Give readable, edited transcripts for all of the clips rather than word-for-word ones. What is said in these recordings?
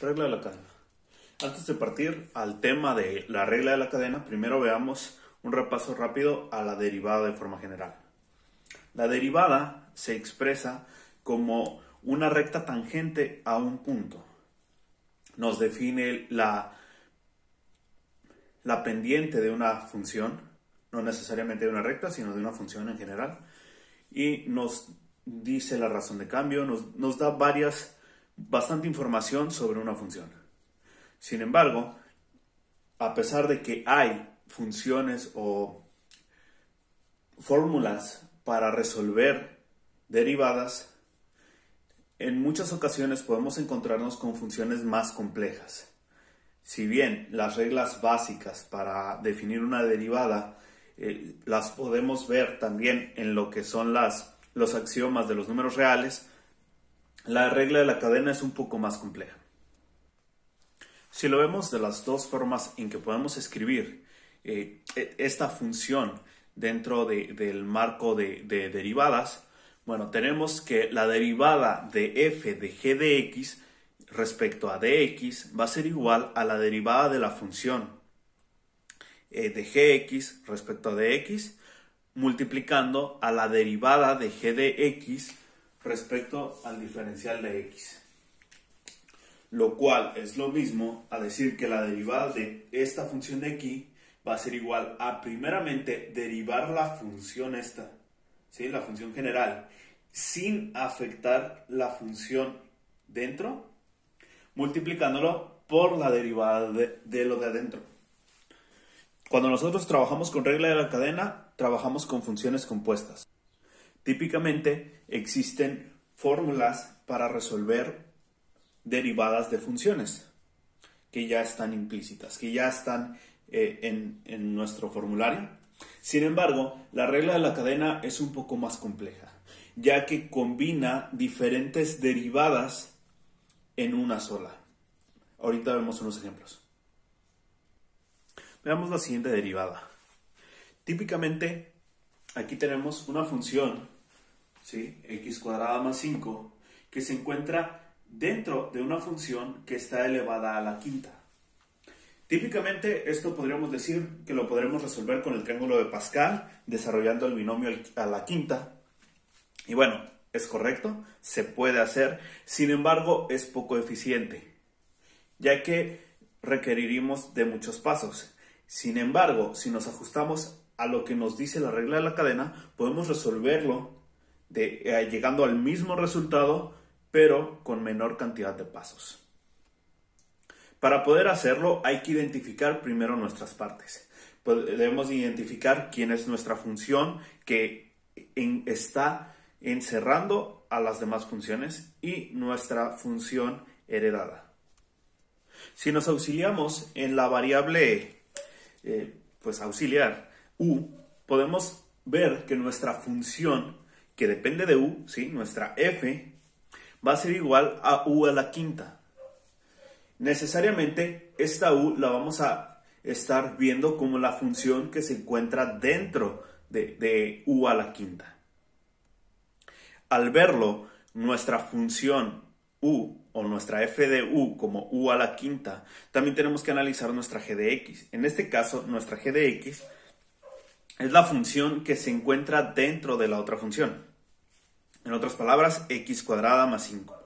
Regla de la cadena. Antes de partir al tema de la regla de la cadena, primero veamos un repaso rápido a la derivada de forma general. La derivada se expresa como una recta tangente a un punto. Nos define la pendiente de una función, no necesariamente de una recta, sino de una función en general. Y nos dice la razón de cambio, nos da bastante información sobre una función. Sin embargo, a pesar de que hay funciones o fórmulas para resolver derivadas, en muchas ocasiones podemos encontrarnos con funciones más complejas. Si bien las reglas básicas para definir una derivada las podemos ver también en lo que son los axiomas de los números reales, la regla de la cadena es un poco más compleja. Si lo vemos de las dos formas en que podemos escribir esta función dentro del marco de derivadas, bueno, tenemos que la derivada de f de g de x respecto a dx va a ser igual a la derivada de la función de gx respecto a dx multiplicando a la derivada de g de x respecto al diferencial de x. Lo cual es lo mismo a decir que la derivada de esta función de aquí va a ser igual a primeramente derivar la función esta, ¿sí? La función general, sin afectar la función dentro, multiplicándolo por la derivada de lo de adentro. Cuando nosotros trabajamos con regla de la cadena, trabajamos con funciones compuestas. Típicamente existen fórmulas para resolver derivadas de funciones que ya están implícitas, que ya están en nuestro formulario. Sin embargo, la regla de la cadena es un poco más compleja, ya que combina diferentes derivadas en una sola. Ahorita vemos unos ejemplos. Veamos la siguiente derivada. Típicamente, aquí tenemos una función, ¿sí? X cuadrada más 5, que se encuentra dentro de una función que está elevada a la quinta. Típicamente esto podríamos decir que lo podremos resolver con el triángulo de Pascal, desarrollando el binomio a la quinta. Y bueno, es correcto, se puede hacer, sin embargo es poco eficiente, ya que requeriríamos de muchos pasos. Sin embargo, si nos ajustamos a lo que nos dice la regla de la cadena, podemos resolverlo llegando al mismo resultado, pero con menor cantidad de pasos. Para poder hacerlo hay que identificar primero nuestras partes. Debemos identificar quién es nuestra función que está encerrando a las demás funciones y nuestra función heredada. Si nos auxiliamos en la variable auxiliar u, podemos ver que nuestra función que depende de u, ¿sí? Nuestra f, va a ser igual a u a la quinta. Necesariamente esta u la vamos a estar viendo como la función que se encuentra dentro de u a la quinta. Al verlo, nuestra función u o nuestra f de u como u a la quinta, también tenemos que analizar nuestra g de x. En este caso, nuestra g de x es la función que se encuentra dentro de la otra función. En otras palabras, x cuadrada más 5.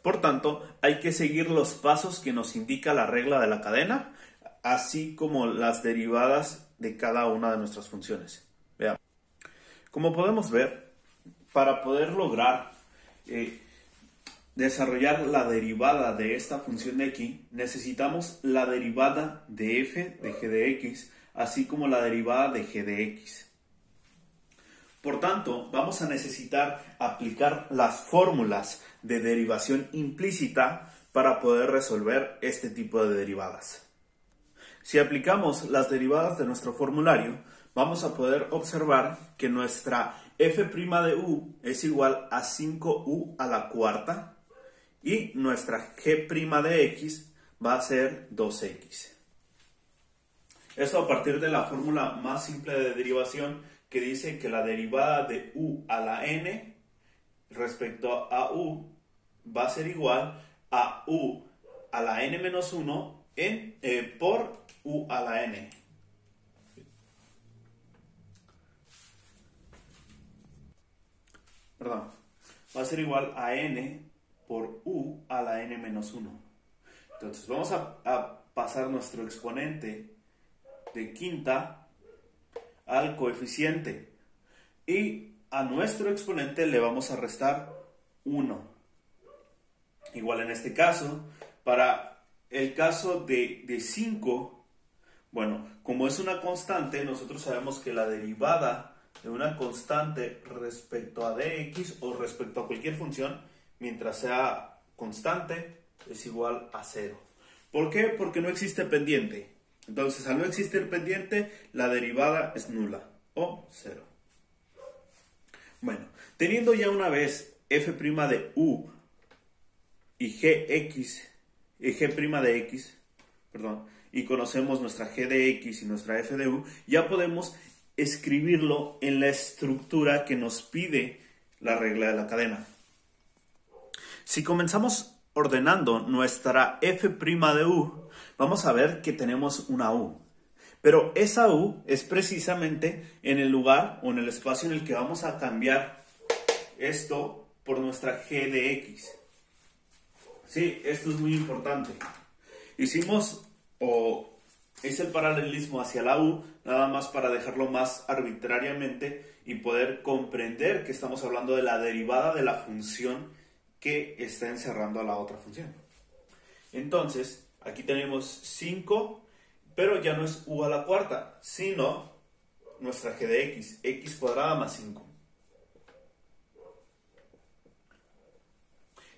Por tanto, hay que seguir los pasos que nos indica la regla de la cadena, así como las derivadas de cada una de nuestras funciones. Veamos. Como podemos ver, para poder lograr desarrollar la derivada de esta función de aquí, necesitamos la derivada de f de g de x, así como la derivada de g de x. Por tanto, vamos a necesitar aplicar las fórmulas de derivación implícita para poder resolver este tipo de derivadas. Si aplicamos las derivadas de nuestro formulario, vamos a poder observar que nuestra f' de u es igual a 5u a la cuarta y nuestra g' de x va a ser 2x. Esto a partir de la fórmula más simple de derivación que dice que la derivada de u a la n respecto a u va a ser igual a u a la n menos 1 por u a la n. Perdón, va a ser igual a n por u a la n menos 1. Entonces vamos a pasar nuestro exponente de quinta al coeficiente y a nuestro exponente le vamos a restar 1. Igual en este caso, para el caso de 5, bueno, como es una constante, nosotros sabemos que la derivada de una constante respecto a dx o respecto a cualquier función, mientras sea constante, es igual a 0. ¿Por qué? Porque no existe pendiente. Entonces, al no existir pendiente, la derivada es nula o 0. Bueno, teniendo ya una vez f' de u y g' de x, y conocemos nuestra g de x y nuestra f de u, ya podemos escribirlo en la estructura que nos pide la regla de la cadena. Si comenzamos ordenando nuestra f' de u, vamos a ver que tenemos una u. Pero esa u es precisamente en el lugar o en el espacio en el que vamos a cambiar esto por nuestra g de x. Sí, esto es muy importante. Hice el paralelismo hacia la u, nada más para dejarlo más arbitrariamente y poder comprender que estamos hablando de la derivada de la función que está encerrando a la otra función. Entonces, aquí tenemos 5, pero ya no es u a la cuarta, sino nuestra g de x, x cuadrada más 5.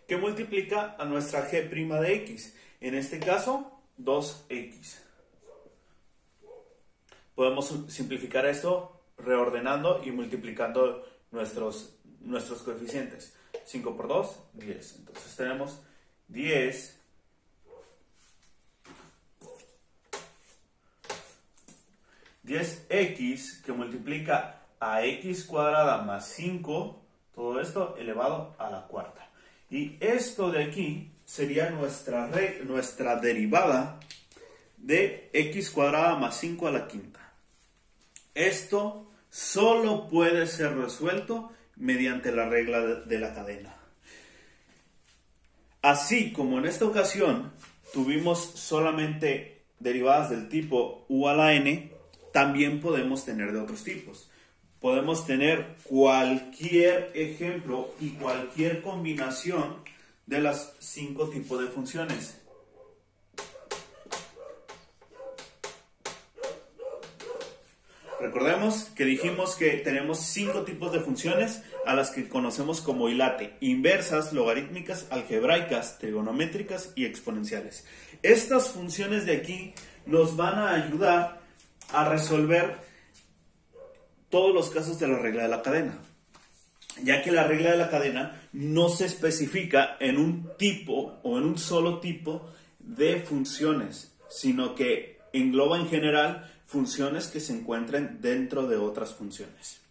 Que multiplica a nuestra g' de x, en este caso 2x. Podemos simplificar esto reordenando y multiplicando nuestros coeficientes. 5 por 2, 10. Entonces tenemos 10 10x que multiplica a x cuadrada más 5, todo esto elevado a la cuarta. Y esto de aquí sería nuestra derivada de x cuadrada más 5 a la quinta. Esto solo puede ser resuelto mediante la regla de la cadena. Así como en esta ocasión tuvimos solamente derivadas del tipo u a la n, también podemos tener de otros tipos. Podemos tener cualquier ejemplo y cualquier combinación de los 5 tipos de funciones. Recordemos que dijimos que tenemos 5 tipos de funciones a las que conocemos como hilate: inversas, logarítmicas, algebraicas, trigonométricas y exponenciales. Estas funciones de aquí nos van a ayudar a resolver todos los casos de la regla de la cadena, ya que la regla de la cadena no se especifica en un tipo o en un solo tipo de funciones, sino que engloba en general funciones que se encuentren dentro de otras funciones.